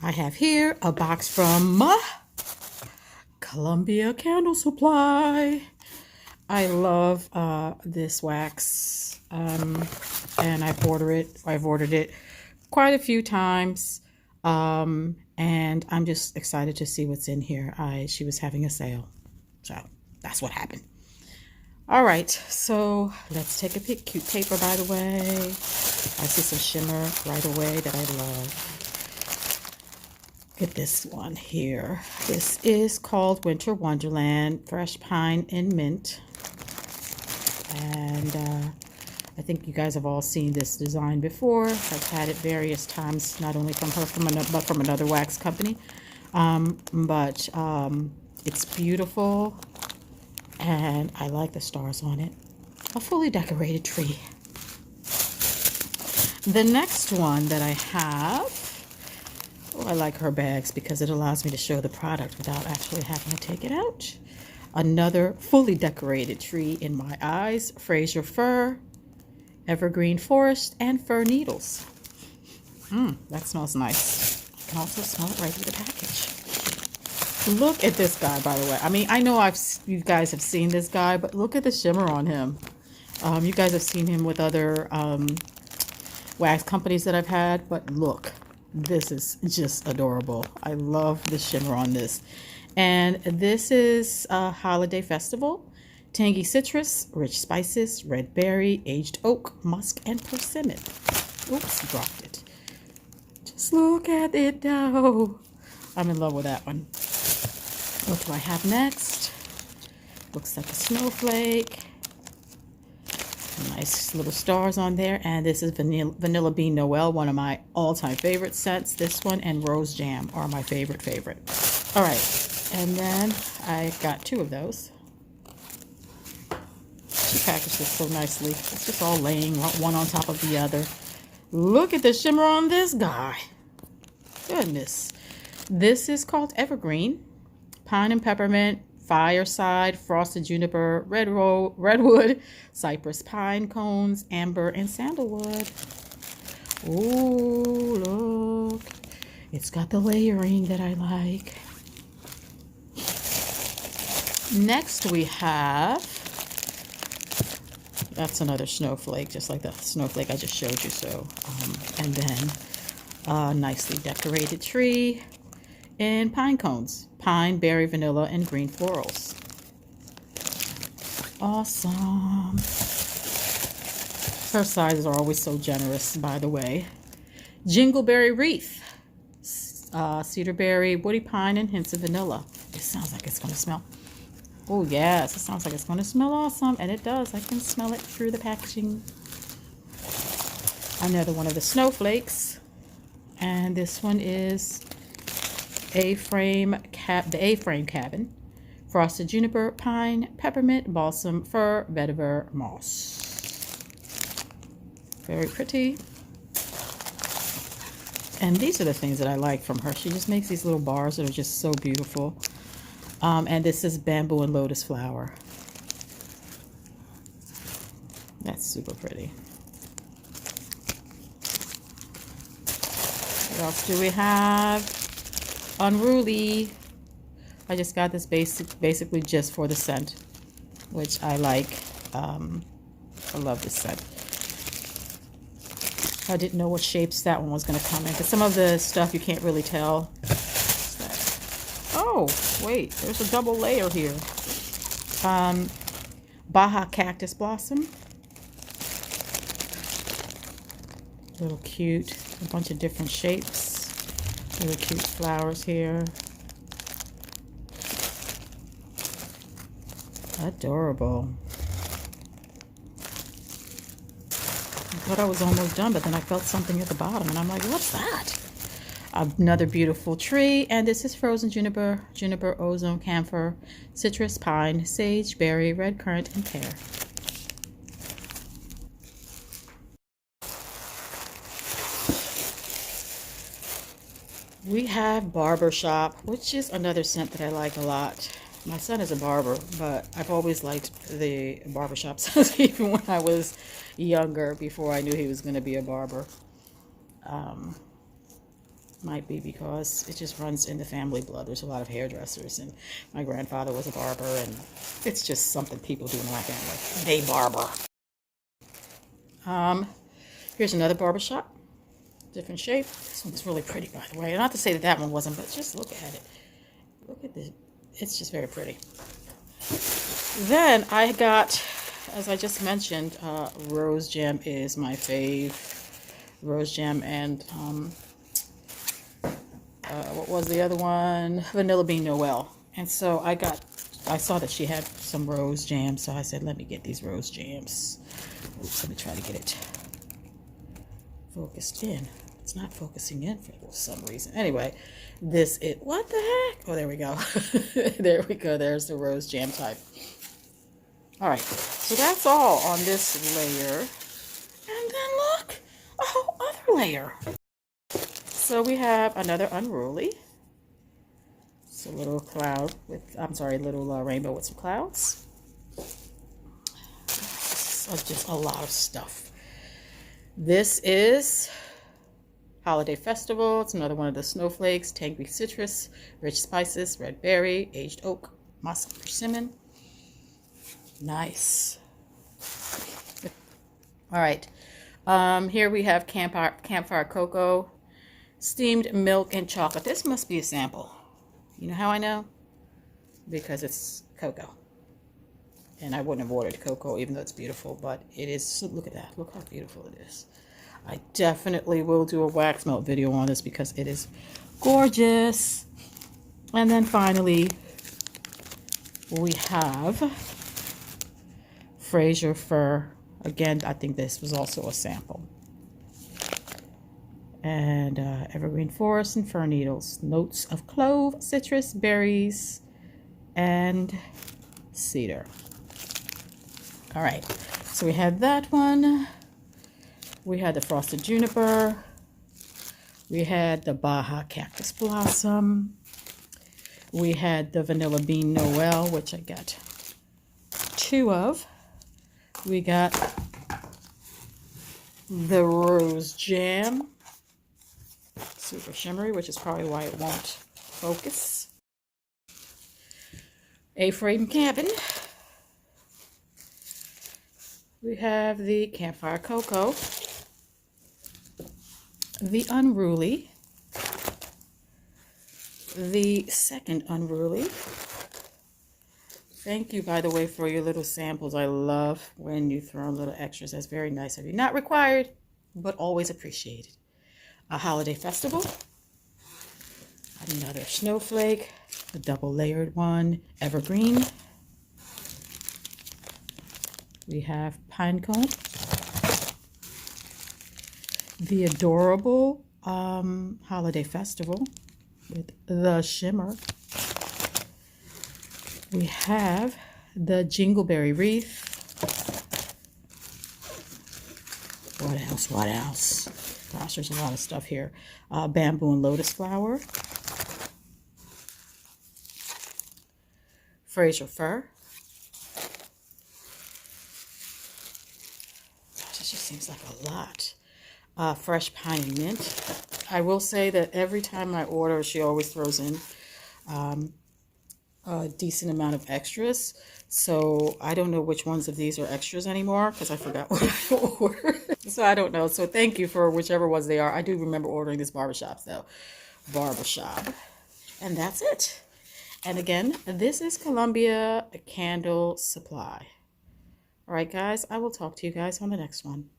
I have here a box from Columbia Candle Supply. I love this wax, and I've ordered it quite a few times, and I'm just excited to see what's in here. She was having a sale, so that's what happened. All right, so let's take a peek. Cute paper, by the way. I see some shimmer right away that I love. Get this one here. This is called Winter Wonderland Fresh Pine and Mint. And I think you guys have all seen this design before. I've had it various times, not only from her, but from another wax company. It's beautiful, and I like the stars on it. A fully decorated tree. The next one that I have, I like her bags because it allows me to show the product without actually having to take it out. Another fully decorated tree in my eyes. Fraser fir, evergreen forest, and fir needles. That smells nice. I can also smell it right through the package. Look at this guy, by the way. I mean, I know you guys have seen this guy, but look at the shimmer on him. You guys have seen him with other wax companies that I've had, but look, this is just adorable. I love the shimmer on this. And this is a holiday festival. Tangy citrus, rich spices, red berry, aged oak, musk, and persimmon. Oops, dropped it. Just look at it now. I'm in love with that one. What do I have next? Looks like a snowflake. Nice little stars on there. And this is Vanilla Bean Noel, one of my all-time favorite scents. This one and Rose Jam are my favorite. All right, and then I got two of those. She packaged this so nicely. It's just all laying one on top of the other. Look at the shimmer on this guy. Goodness. This is called Evergreen. Pine and peppermint, fireside, frosted juniper, redwood, cypress pine cones, amber, and sandalwood. Ooh, look. It's got the layering that I like. Next we have, that's another snowflake, just like the snowflake I just showed you. So, and then a nicely decorated tree in pine cones. Pine, berry, vanilla, and green florals. Awesome. Her sizes are always so generous, by the way. Jingleberry wreath. Cedarberry, woody pine, and hints of vanilla. It sounds like it's going to smell. Oh, yes. It sounds like it's going to smell awesome. And it does. I can smell it through the packaging. Another one of the snowflakes. And this one is the A-frame cabin. Frosted juniper, pine, peppermint, balsam, fir, vetiver, moss. Very pretty. And these are the things that I like from her. She just makes these little bars that are just so beautiful. And this is bamboo and lotus flower. That's super pretty. What else do we have? Unruly. I just got this basically just for the scent, which I like. I love this scent. I didn't know what shapes that one was going to come in, because some of the stuff you can't really tell. Oh, wait, there's a double layer here. Baja cactus blossom. Little cute, a bunch of different shapes. Really cute flowers here. Adorable. I thought I was almost done, but then I felt something at the bottom, and I'm like, what's that? Another beautiful tree, and this is frozen juniper, ozone, camphor, citrus, pine, sage, berry, red currant, and pear. We have Barbershop, which is another scent that I like a lot. My son is a barber, but I've always liked the Barbershop scents, even when I was younger, before I knew he was going to be a barber. Might be because it just runs in the family blood. There's a lot of hairdressers, and my grandfather was a barber, and it's just something people do in my family. They barber. Here's another barber shop. Different shape. This one's really pretty, by the way. Not to say that that one wasn't, but just look at it. Look at this. It's just very pretty. Then I got, as I just mentioned, Rose Jam is my fave. Rose Jam and what was the other one? Vanilla Bean Noel. And so I saw that she had some Rose Jam, so I said, let me get these Rose Jams. Oops, let me try to get it focused in. It's not focusing in for some reason. Anyway, what the heck? Oh, there we go. There we go. There's the Rose Jam type. All right, so that's all on this layer. And then look, a whole other layer. So we have another unruly. It's a little cloud with, little rainbow with some clouds. Just a lot of stuff. This is Holiday Festival. It's another one of the snowflakes. Tangy citrus, rich spices, red berry, aged oak, moss persimmon. Nice. All right. Here we have campfire cocoa, steamed milk, and chocolate. This must be a sample. You know how I know? Because it's cocoa. And I wouldn't have ordered cocoa, even though it's beautiful, but it is. Look at that. Look how beautiful it is. I definitely will do a wax melt video on this because it is gorgeous. And then finally, we have Fraser Fir. Again, I think this was also a sample. And evergreen forest and fir needles. Notes of clove, citrus, berries, and cedar. All right, so we had that one. We had the frosted juniper. We had the Baja cactus blossom. We had the vanilla bean Noel, which I got 2 of. We got the rose jam, super shimmery, which is probably why it won't focus. A frame cabin. We have the campfire cocoa, the unruly, the second unruly. Thank you, by the way, for your little samples. I love when you throw in little extras. That's very nice of you. Not required, but always appreciated. A holiday festival, another snowflake, a double layered one, evergreen. We have pine cone, the adorable holiday festival with the shimmer. We have the jingleberry wreath. What else? Gosh, there's a lot of stuff here. Bamboo and lotus flower. Fraser Fir. Gosh, this just seems like a lot. Fresh pine and mint. I will say that every time I order, she always throws in a decent amount of extras. So I don't know which ones of these are extras anymore because I forgot what I ordered. So I don't know. So thank you for whichever ones they are. I do remember ordering this barbershop though. Barbershop. And that's it. And again, this is Columbia Candle Supply. All right, guys, I will talk to you guys on the next one.